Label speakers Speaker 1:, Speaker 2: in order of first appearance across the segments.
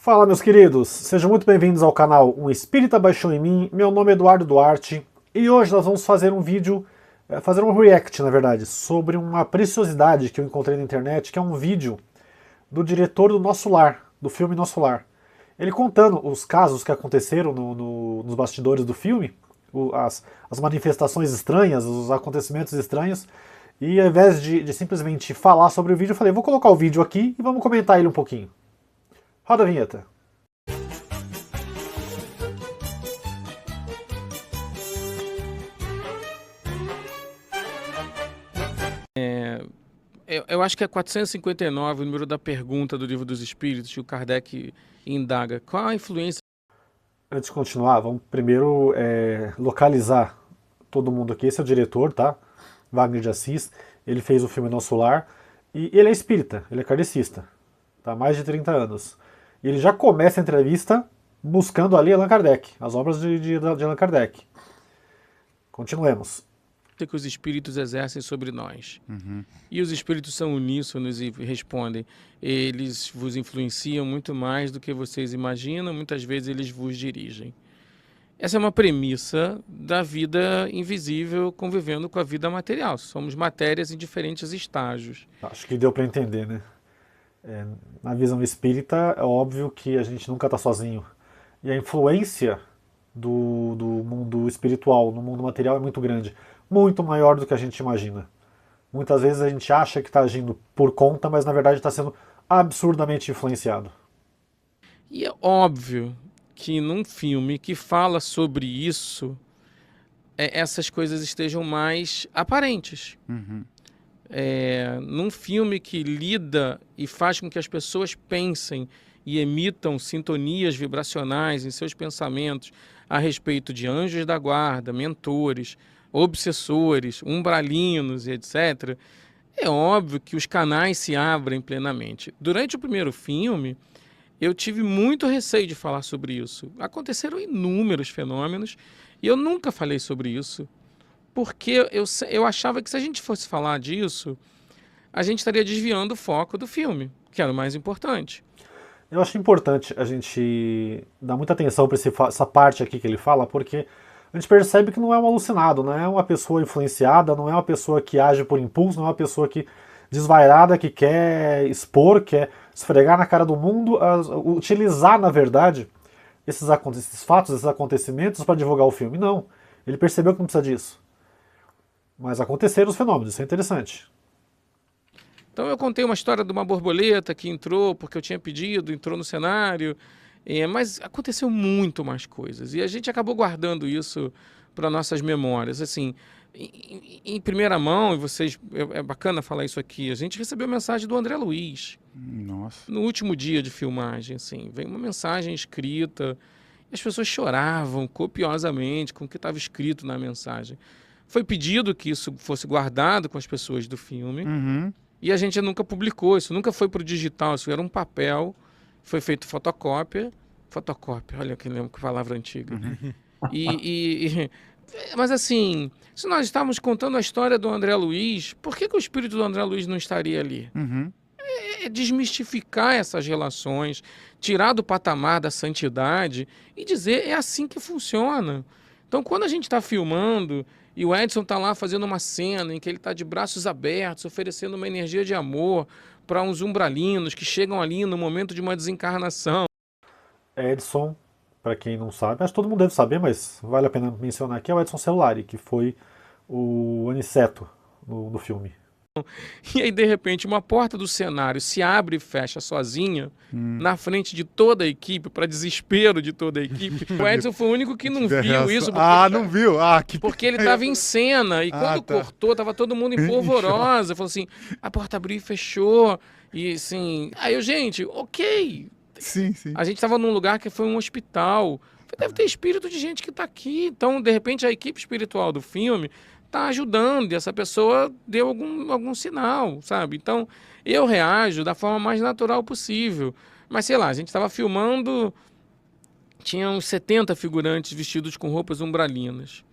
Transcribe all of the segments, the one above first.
Speaker 1: Fala, meus queridos, sejam muito bem-vindos ao canal Um Espírita Baixou em Mim. Meu nome é Eduardo Duarte e hoje nós vamos fazer um vídeo, fazer um react, na verdade, sobre uma preciosidade que eu encontrei na internet, que é um vídeo do diretor do Nosso Lar, do filme Nosso Lar. Ele contando os casos que aconteceram nos bastidores do filme, as manifestações estranhas, os acontecimentos estranhos, e ao invés de simplesmente falar sobre o vídeo, eu falei, vou colocar o vídeo aqui e vamos comentar ele um pouquinho. Roda a vinheta.
Speaker 2: Eu acho que é 459 o número da pergunta do Livro dos Espíritos, que o Kardec indaga. Qual a influência?
Speaker 1: Antes de continuar, vamos primeiro localizar todo mundo aqui. Esse é o diretor, tá? Wagner de Assis. Ele fez o filme Nosso Lar. E ele é espírita, ele é kardecista. Tá? Há mais de 30 anos. E ele já começa a entrevista buscando ali Allan Kardec, as obras de Allan Kardec. Continuemos.
Speaker 2: Que os espíritos exercem sobre nós. E os espíritos são uníssonos e respondem. Eles vos influenciam muito mais do que vocês imaginam, muitas vezes eles vos dirigem. Essa é uma premissa da vida invisível convivendo com a vida material. Somos matérias em diferentes estágios.
Speaker 1: Acho que deu para entender, né? Na visão espírita, é óbvio que a gente nunca está sozinho. E a influência do mundo espiritual no mundo material é muito grande. Muito maior do que a gente imagina. Muitas vezes a gente acha que está agindo por conta, mas na verdade está sendo absurdamente influenciado.
Speaker 2: E é óbvio que num filme que fala sobre isso, essas coisas estejam mais aparentes. Num filme que lida e faz com que as pessoas pensem e emitam sintonias vibracionais em seus pensamentos a respeito de anjos da guarda, mentores, obsessores, umbralinos e etc., é óbvio que os canais se abrem plenamente. Durante o primeiro filme, eu tive muito receio de falar sobre isso. Aconteceram inúmeros fenômenos e eu nunca falei sobre isso, porque eu achava que se a gente fosse falar disso, a gente estaria desviando o foco do filme, que era o mais importante.
Speaker 1: Eu acho importante a gente dar muita atenção para essa parte aqui que ele fala, porque a gente percebe que não é um alucinado, não é uma pessoa influenciada, não é uma pessoa que age por impulso, não é uma pessoa que desvairada, que quer expor, quer esfregar na cara do mundo, utilizar, na verdade, esses fatos, esses acontecimentos para divulgar o filme. Não. Ele percebeu que não precisa disso. Mas aconteceram os fenômenos, isso é interessante.
Speaker 2: Então eu contei uma história de uma borboleta que entrou porque eu tinha pedido, entrou no cenário, mas aconteceu muito mais coisas. E a gente acabou guardando isso para nossas memórias. Assim, em primeira mão, é bacana falar isso aqui, a gente recebeu mensagem do André Luiz.
Speaker 3: Nossa.
Speaker 2: No último dia de filmagem, assim, veio uma mensagem escrita, e as pessoas choravam copiosamente com o que estava escrito na mensagem. Foi pedido que isso fosse guardado com as pessoas do filme, e a gente nunca publicou, isso nunca foi para o digital, isso era um papel, foi feito fotocópia, olha que palavra antiga. Mas assim, se nós estávamos contando a história do André Luiz, por que o espírito do André Luiz não estaria ali? É desmistificar essas relações, tirar do patamar da santidade e dizer, é assim que funciona. Então, quando a gente está filmando e o Edson está lá fazendo uma cena em que ele está de braços abertos, oferecendo uma energia de amor para uns umbralinos que chegam ali no momento de uma desencarnação.
Speaker 1: Edson, para quem não sabe, acho que todo mundo deve saber, mas vale a pena mencionar aqui, é o Edson Celulari, que foi o Aniceto no filme.
Speaker 2: E aí, de repente, uma porta do cenário se abre e fecha sozinha, na frente de toda a equipe, para desespero de toda a equipe. O Edson foi o único que não viu isso.
Speaker 3: Não viu?
Speaker 2: Porque ele estava em cena, e quando cortou, estava todo mundo em polvorosa. Falou assim, a porta abriu e fechou. E assim, aí eu, gente, ok.
Speaker 3: Sim.
Speaker 2: A gente estava num lugar que foi um hospital. Deve ter espírito de gente que está aqui. Então, de repente, a equipe espiritual do filme está ajudando e essa pessoa deu algum sinal, sabe? Então, eu reajo da forma mais natural possível. Mas, sei lá, a gente estava filmando, tinha uns 70 figurantes vestidos com roupas umbralinas.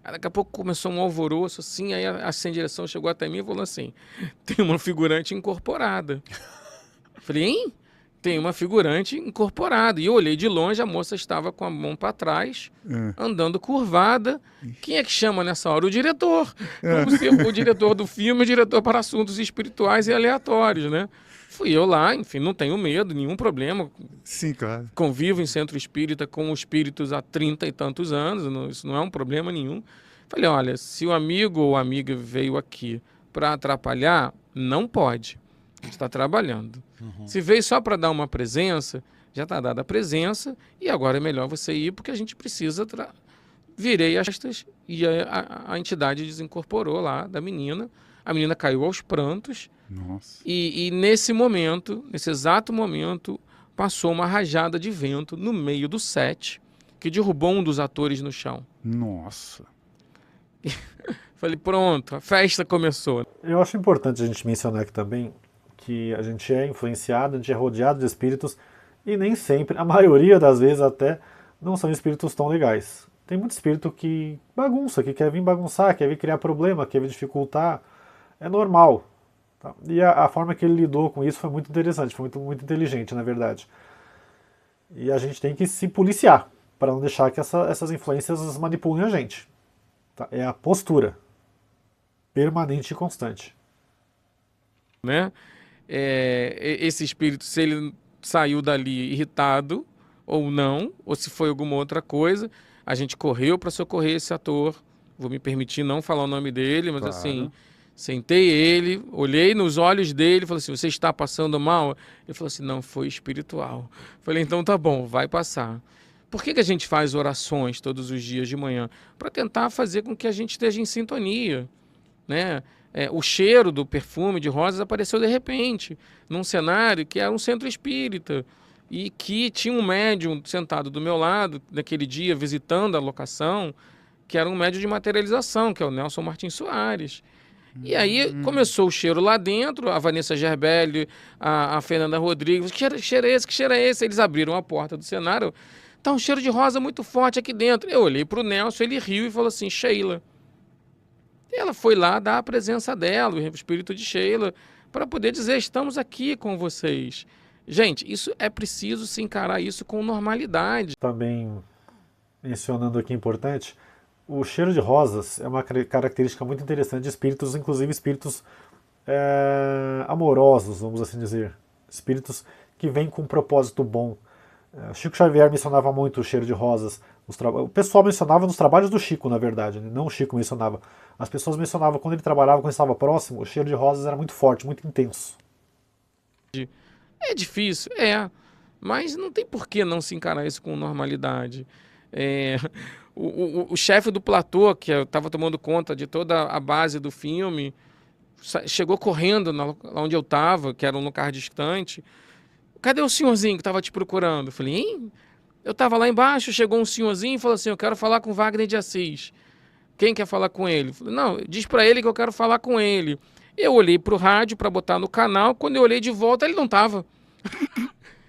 Speaker 2: Aí, daqui a pouco começou um alvoroço, assim, aí a sem direção chegou até mim e falou assim, tem uma figurante incorporada. Eu falei, hein? tem uma figurante incorporada. E eu olhei de longe, a moça estava com a mão para trás, andando curvada. Quem é que chama nessa hora? O diretor. Como se o diretor do filme, o diretor para assuntos espirituais e aleatórios, né? Fui eu lá, enfim, não tenho medo, nenhum problema.
Speaker 3: Sim, claro.
Speaker 2: Convivo em centro espírita com espíritos há 30 e tantos anos, isso não é um problema nenhum. Falei, olha, se o amigo ou amiga veio aqui para atrapalhar, não pode. A gente está trabalhando. Se veio só para dar uma presença, já está dada a presença e agora é melhor você ir porque a gente precisa... Virei as costas e a entidade desincorporou lá da menina. A menina caiu aos prantos.
Speaker 3: Nossa.
Speaker 2: E nesse momento, nesse exato momento, passou uma rajada de vento no meio do set que derrubou um dos atores no chão.
Speaker 3: Nossa.
Speaker 2: Falei, pronto, a festa começou.
Speaker 1: Eu acho importante a gente mencionar aqui também que a gente é influenciado, a gente é rodeado de espíritos e nem sempre, a maioria das vezes até, não são espíritos tão legais. Tem muito espírito que bagunça, que quer vir bagunçar, quer vir criar problema, quer vir dificultar. É normal. Tá? E a forma que ele lidou com isso foi muito interessante, foi muito inteligente, na verdade. E a gente tem que se policiar para não deixar que essas influências manipulem a gente. Tá? É a postura permanente e constante.
Speaker 2: Né? Esse espírito, se ele saiu dali irritado ou não, ou se foi alguma outra coisa, a gente correu para socorrer esse ator. Vou me permitir não falar o nome dele, mas
Speaker 3: Claro.
Speaker 2: assim, sentei ele, olhei nos olhos dele, falei assim, você está passando mal? Ele falou assim, não, foi espiritual. Falei, então tá bom, vai passar. Por que a gente faz orações todos os dias de manhã? Para tentar fazer com que a gente esteja em sintonia, né? O cheiro do perfume de rosas apareceu de repente, num cenário que era um centro espírita e que tinha um médium sentado do meu lado, naquele dia, visitando a locação, que era um médium de materialização, que é o Nelson Martins Soares. E aí começou o cheiro lá dentro, a Vanessa Gerbelli, a Fernanda Rodrigues, que cheiro é esse, que cheiro é esse? Eles abriram a porta do cenário, tá um cheiro de rosa muito forte aqui dentro. Eu olhei para o Nelson, ele riu e falou assim, Sheila. E ela foi lá dar a presença dela, o espírito de Sheila, para poder dizer, estamos aqui com vocês. Gente, isso é preciso se encarar isso com normalidade.
Speaker 1: Também mencionando aqui importante, o cheiro de rosas é uma característica muito interessante de espíritos, inclusive espíritos amorosos, vamos assim dizer. Espíritos que vêm com um propósito bom. Chico Xavier mencionava muito o cheiro de rosas. O pessoal mencionava nos trabalhos do Chico, na verdade, né? Não o Chico mencionava. As pessoas mencionavam quando ele trabalhava, quando estava próximo, o cheiro de rosas era muito forte, muito intenso.
Speaker 2: É difícil, mas não tem por que não se encarar isso com normalidade. O chefe do platô, que estava tomando conta de toda a base do filme, chegou correndo lá onde eu estava, que era um lugar distante. Cadê o senhorzinho que estava te procurando? Eu falei, hein? Eu estava lá embaixo, chegou um senhorzinho e falou assim, eu quero falar com Wagner de Assis. Quem quer falar com ele? Eu falei, não, diz para ele que eu quero falar com ele. Eu olhei para o rádio para botar no canal, quando eu olhei de volta ele não estava.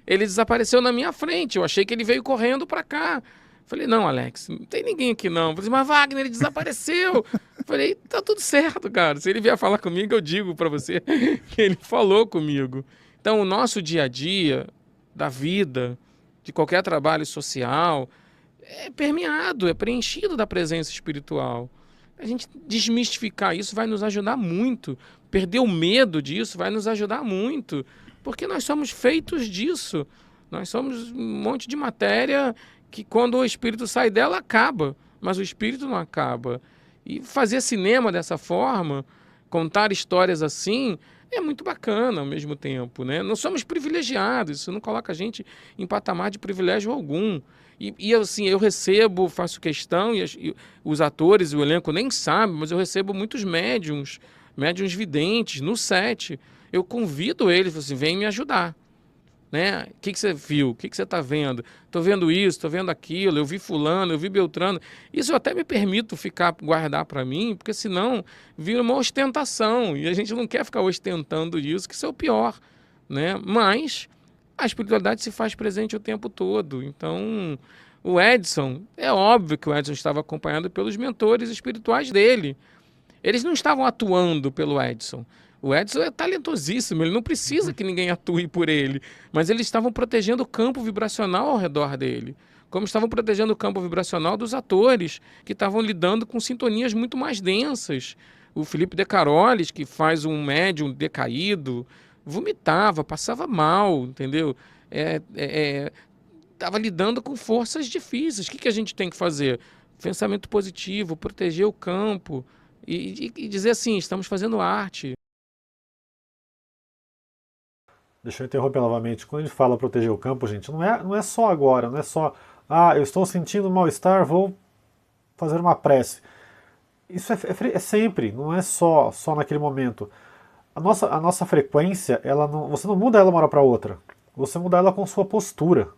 Speaker 2: Ele desapareceu na minha frente, eu achei que ele veio correndo para cá. Falei, não, Alex, não tem ninguém aqui não. Falei, mas Wagner, ele desapareceu. Falei, tá tudo certo, cara. Se ele vier falar comigo, eu digo para você que ele falou comigo. Então, o nosso dia a dia, da vida, de qualquer trabalho social, é permeado, é preenchido da presença espiritual. A gente desmistificar isso vai nos ajudar muito. Perder o medo disso vai nos ajudar muito. Porque nós somos feitos disso. Nós somos um monte de matéria que quando o espírito sai dela, acaba. Mas o espírito não acaba. E fazer cinema dessa forma, contar histórias assim, é muito bacana ao mesmo tempo, né? Não somos privilegiados, isso não coloca a gente em patamar de privilégio algum. E assim, eu recebo, faço questão, e os atores e o elenco nem sabem, mas eu recebo muitos médiums videntes no set. Eu convido eles, falo assim, vem me ajudar. Né? O que você viu? O que você está vendo? Estou vendo isso, estou vendo aquilo, eu vi fulano, eu vi Beltrano. Isso eu até me permito guardar para mim, porque senão vira uma ostentação, e a gente não quer ficar ostentando isso, que isso é o pior. Né? Mas a espiritualidade se faz presente o tempo todo. Então, o Edson, é óbvio que o Edson estava acompanhado pelos mentores espirituais dele. Eles não estavam atuando pelo Edson, O Edson é talentosíssimo, ele não precisa que ninguém atue por ele. Mas eles estavam protegendo o campo vibracional ao redor dele. Como estavam protegendo o campo vibracional dos atores, que estavam lidando com sintonias muito mais densas. O Felipe De Carolis, que faz um médium decaído, vomitava, passava mal, entendeu? Estava lidando com forças difíceis. O que a gente tem que fazer? Pensamento positivo, proteger o campo e dizer assim, estamos fazendo arte.
Speaker 1: Deixa eu interromper novamente. Quando ele fala proteger o campo, gente, não é só agora, não é só, eu estou sentindo mal-estar, vou fazer uma prece. Isso é sempre, não é só naquele momento. A nossa frequência, você não muda ela uma hora para outra. Você muda ela com sua postura.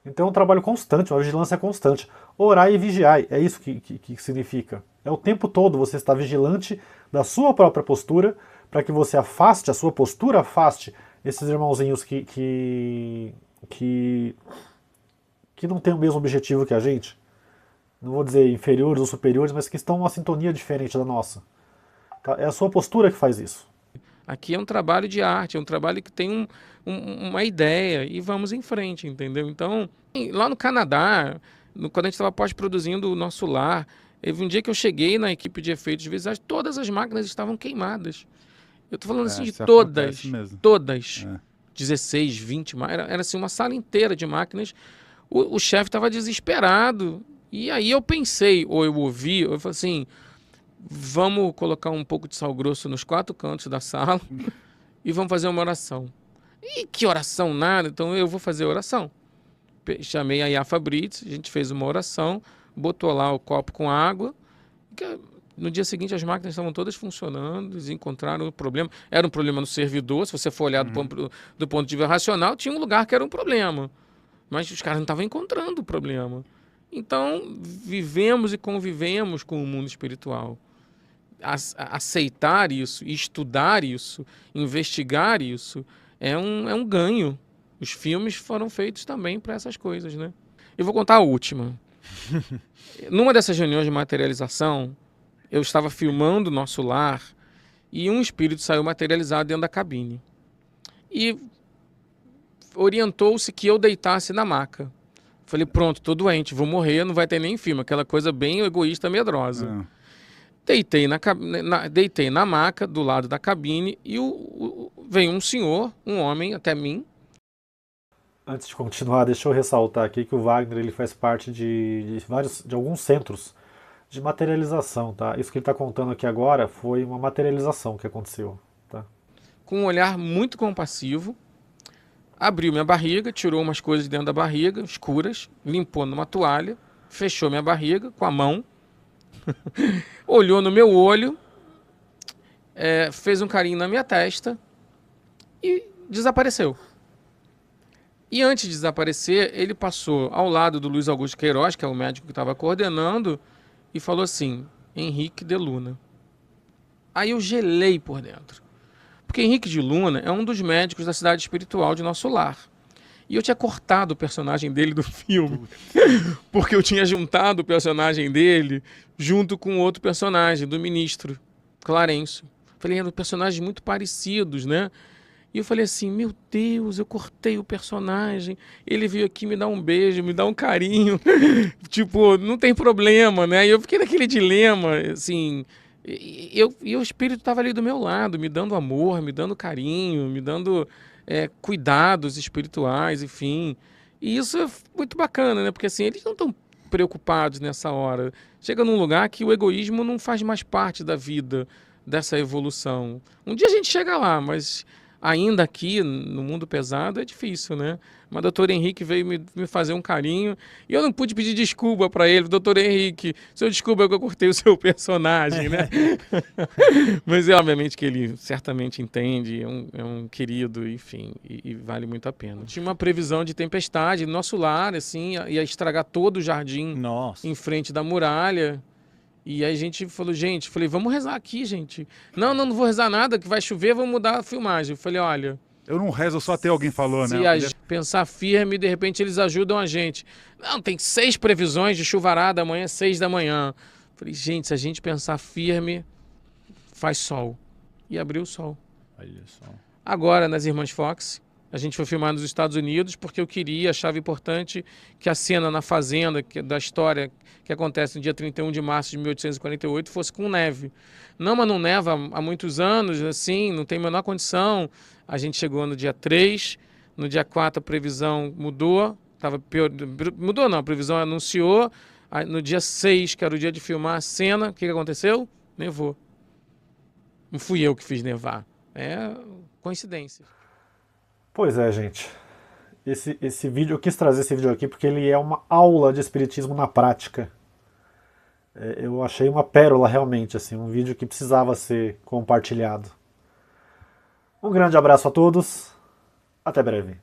Speaker 1: Então é um trabalho constante, uma vigilância constante. Orai e vigiai, é isso que significa. É o tempo todo você estar vigilante da sua própria postura, para que você afaste, a sua postura afaste esses irmãozinhos que não têm o mesmo objetivo que a gente. Não vou dizer inferiores ou superiores, mas que estão numa sintonia diferente da nossa. Tá? É a sua postura que faz isso.
Speaker 2: Aqui é um trabalho de arte, é um trabalho que tem uma ideia e vamos em frente, entendeu? Então, lá no Canadá, quando a gente estava pós-produzindo o Nosso Lar, teve um dia que eu cheguei na equipe de efeitos visuais, todas as máquinas estavam queimadas. Eu tô falando assim de todas, 16, 20, era assim uma sala inteira de máquinas. O chefe estava desesperado. E aí eu pensei, ou eu ouvi, eu falei assim, vamos colocar um pouco de sal grosso nos 4 cantos da sala e vamos fazer uma oração. E que oração nada, então eu vou fazer a oração. Chamei a Yafa Brits, a gente fez uma oração, botou lá o copo com água. No dia seguinte as máquinas estavam todas funcionando, eles encontraram o problema. Era um problema no servidor, se você for olhar do ponto de vista racional, tinha um lugar que era um problema. Mas os caras não estavam encontrando o problema. Então, vivemos e convivemos com o mundo espiritual. Aceitar isso, estudar isso, investigar isso, é um ganho. Os filmes foram feitos também para essas coisas, né? Eu vou contar a última. Numa dessas reuniões de materialização, eu estava filmando o Nosso Lar e um espírito saiu materializado dentro da cabine. E orientou-se que eu deitasse na maca. Falei, pronto, tô doente, vou morrer, não vai ter nem filme. Aquela coisa bem egoísta, medrosa. Deitei na maca, do lado da cabine, e veio um senhor, um homem, até mim.
Speaker 1: Antes de continuar, deixa eu ressaltar aqui que o Wagner ele faz parte de alguns centros de materialização, tá? Isso que ele está contando aqui agora foi uma materialização que aconteceu, tá?
Speaker 2: Com um olhar muito compassivo, abriu minha barriga, tirou umas coisas de dentro da barriga, escuras, limpou numa toalha, fechou minha barriga com a mão, olhou no meu olho, fez um carinho na minha testa e desapareceu. E antes de desaparecer, ele passou ao lado do Luiz Augusto Queiroz, que é o médico que estava coordenando, e falou assim, Henrique de Luna. Aí eu gelei por dentro. Porque Henrique de Luna é um dos médicos da cidade espiritual de Nosso Lar. E eu tinha cortado o personagem dele do filme. Porque eu tinha juntado o personagem dele junto com outro personagem, do ministro, Clarencio. Falei, eram personagens muito parecidos, né? E eu falei assim, meu Deus, eu cortei o personagem, ele veio aqui me dar um beijo, me dar um carinho, tipo, não tem problema, né? E eu fiquei naquele dilema, assim, e o espírito estava ali do meu lado, me dando amor, me dando carinho, me dando cuidados espirituais, enfim. E isso é muito bacana, né? Porque assim, eles não estão preocupados nessa hora. Chega num lugar que o egoísmo não faz mais parte da vida, dessa evolução. Um dia a gente chega lá, mas ainda aqui, no mundo pesado, é difícil, né? Mas o doutor Henrique veio me fazer um carinho e eu não pude pedir desculpa para ele. Doutor Henrique, seu desculpa que eu cortei o seu personagem, né? Mas obviamente que ele certamente entende, é um querido, enfim, e vale muito a pena. Tinha uma previsão de tempestade no Nosso Lar, assim, ia estragar todo o jardim.
Speaker 3: Nossa.
Speaker 2: Em frente da muralha. E aí a gente falou, falei, vamos rezar aqui, gente. Não vou rezar nada, que vai chover, vamos mudar a filmagem. Eu falei, olha...
Speaker 3: Eu não rezo, só até alguém falou, né?
Speaker 2: Se a gente pensar firme, de repente eles ajudam a gente. Não, tem 6 previsões de chuvarada amanhã, 6 da manhã. Eu falei, gente, se a gente pensar firme, faz sol. e abriu o sol.
Speaker 3: Olha só.
Speaker 2: Agora, nas Irmãs Fox, a gente foi filmar nos Estados Unidos porque eu achava importante que a cena na fazenda da história que acontece no dia 31 de março de 1848 fosse com neve. Não, mas não neva há muitos anos, assim, não tem a menor condição. A gente chegou no dia 3, no dia 4 a previsão mudou, tava pior, mudou não, a previsão anunciou, no dia 6, que era o dia de filmar a cena, o que aconteceu? Nevou. Não fui eu que fiz nevar, é coincidência.
Speaker 1: Pois é, gente. Esse vídeo, eu quis trazer esse vídeo aqui porque ele é uma aula de espiritismo na prática. Eu achei uma pérola realmente, assim, um vídeo que precisava ser compartilhado. Um grande abraço a todos, até breve.